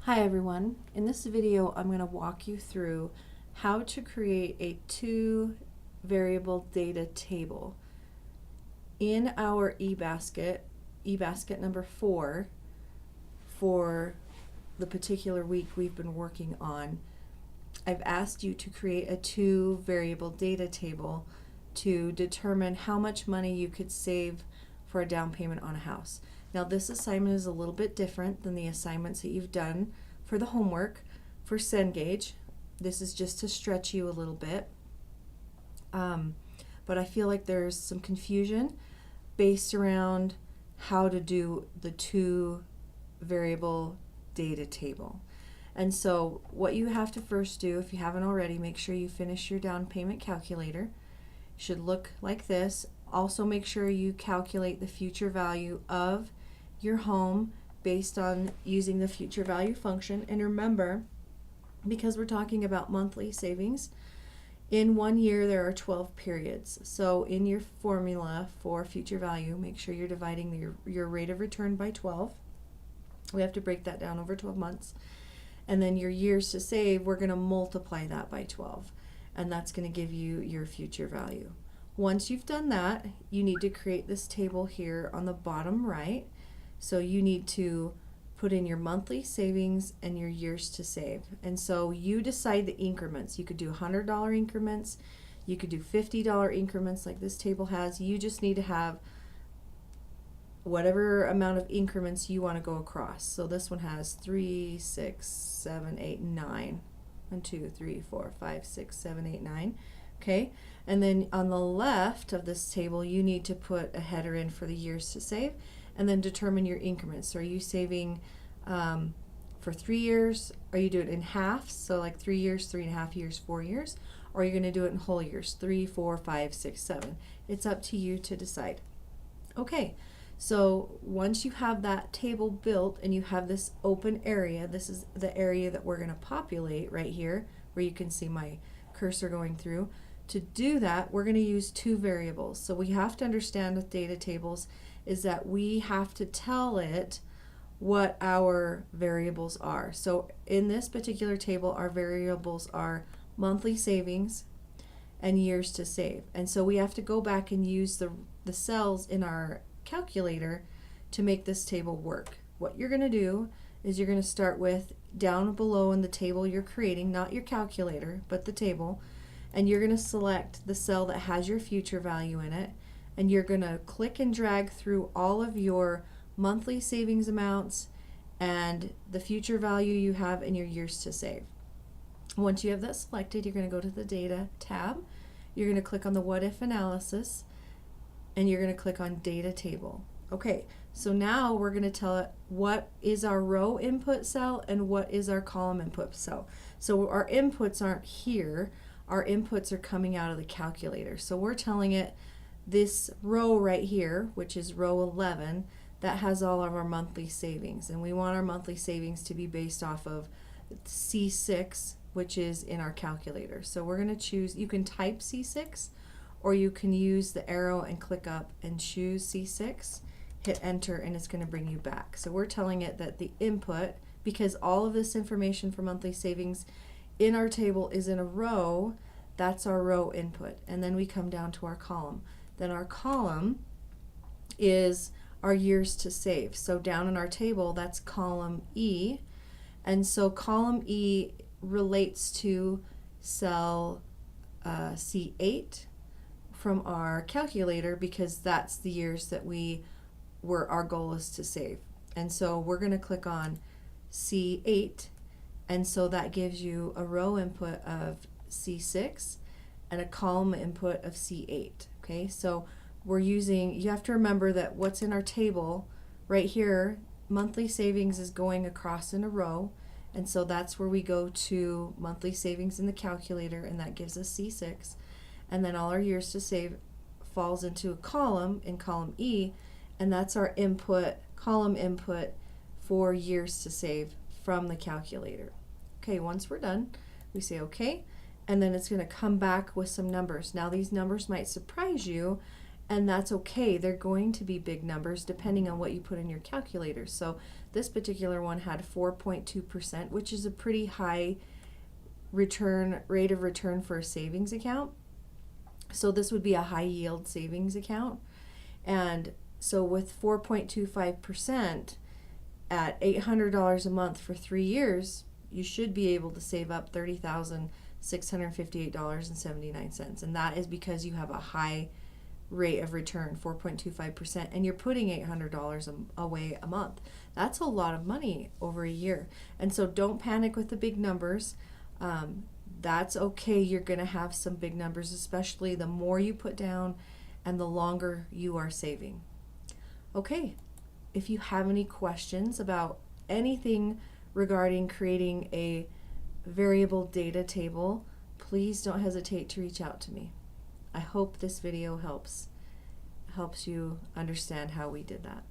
Hi everyone. In this video I'm going to walk you through how to create a two variable data table. In our eBasket number 4, for the particular week we've been working on, I've asked you to create a two variable data table to determine how much money you could save for a down payment on a house. Now this assignment is a little bit different than the assignments that you've done for the homework for Cengage. This is just to stretch you a little bit. But I feel like there's some confusion based around how to do the two variable data table. And so what you have to first do, if you haven't already, make sure you finish your down payment calculator. It should look like this. Also make sure you calculate the future value of your home based on using the future value function. And remember, because we're talking about monthly savings, in 1 year there are 12 periods. So in your formula for future value, make sure you're dividing your rate of return by 12. We have to break that down over 12 months. And then your years to save, we're going to multiply that by 12. And that's going to give you your future value. Once you've done that, you need to create this table here on the bottom right. So you need to put in your monthly savings and your years to save. And so you decide the increments. You could do $100 increments. You could do $50 increments like this table has. You just need to have whatever amount of increments you want to go across. So this one has 3, 6, 7, 8, 9. 1, 2, 3, 4, 5, 6, 7, 8, 9. Okay, and then on the left of this table you need to put a header in for the years to save, and then determine your increments. So are you saving for 3 years? Are you doing it in halves? So like 3 years, 3.5 years, 4 years? Or are you going to do it in whole years? 3, 4, 5, 6, 7. It's up to you to decide. Okay, so once you have that table built and you have this open area, this is the area that we're going to populate right here, where you can see my cursor going through. To do that, we're going to use two variables. So we have to understand with data tables is that we have to tell it what our variables are. So in this particular table, our variables are monthly savings and years to save. And so we have to go back and use the cells in our calculator to make this table work. What you're going to do is you're going to start with down below in the table you're creating, not your calculator, but the table, and you're going to select the cell that has your future value in it, and you're going to click and drag through all of your monthly savings amounts and the future value you have in your years to save. Once you have that selected, you're going to go to the Data tab. You're going to click on the What If Analysis, and you're going to click on Data Table. Okay, so now we're going to tell it what is our row input cell and what is our column input cell. So our inputs aren't here. Our inputs are coming out of the calculator. So we're telling it this row right here, which is row 11, that has all of our monthly savings. And we want our monthly savings to be based off of C6, which is in our calculator. So we're going to choose, you can type C6, or you can use the arrow and click up and choose C6, hit enter, and it's going to bring you back. So we're telling it that the input, because all of this information for monthly savings in our table is in a row, that's our row input. And then we come down to our column. Then our column is our years to save. So down in our table, that's column E. And so column E relates to cell C8 from our calculator, because that's the years that our goal is to save. And so we're going to click on C8, and so that gives you a row input of C6 and a column input of C8. Okay, so you have to remember that what's in our table right here, monthly savings is going across in a row, and so that's where we go to monthly savings in the calculator, and that gives us C6. And then all our years to save falls into a column in column E, and that's our input, column input for years to save from the calculator. Okay, once we're done, we say okay, and then it's going to come back with some numbers. Now these numbers might surprise you, And that's okay. They're going to be big numbers depending on what you put in your calculator. So this particular one had 4.2%, which is a pretty high rate of return for a savings account. So this would be a high yield savings account. And so with 4.25% at $800 a month for 3 years, you should be able to save up $30,658.79. And that is because you have a high rate of return, 4.25%, and you're putting $800 away a month. That's a lot of money over a year. And so don't panic with the big numbers. That's okay. You're going to have some big numbers, especially the more you put down and the longer you are saving. Okay, if you have any questions about anything regarding creating a variable data table, please don't hesitate to reach out to me. I hope this video helps you understand how we did that.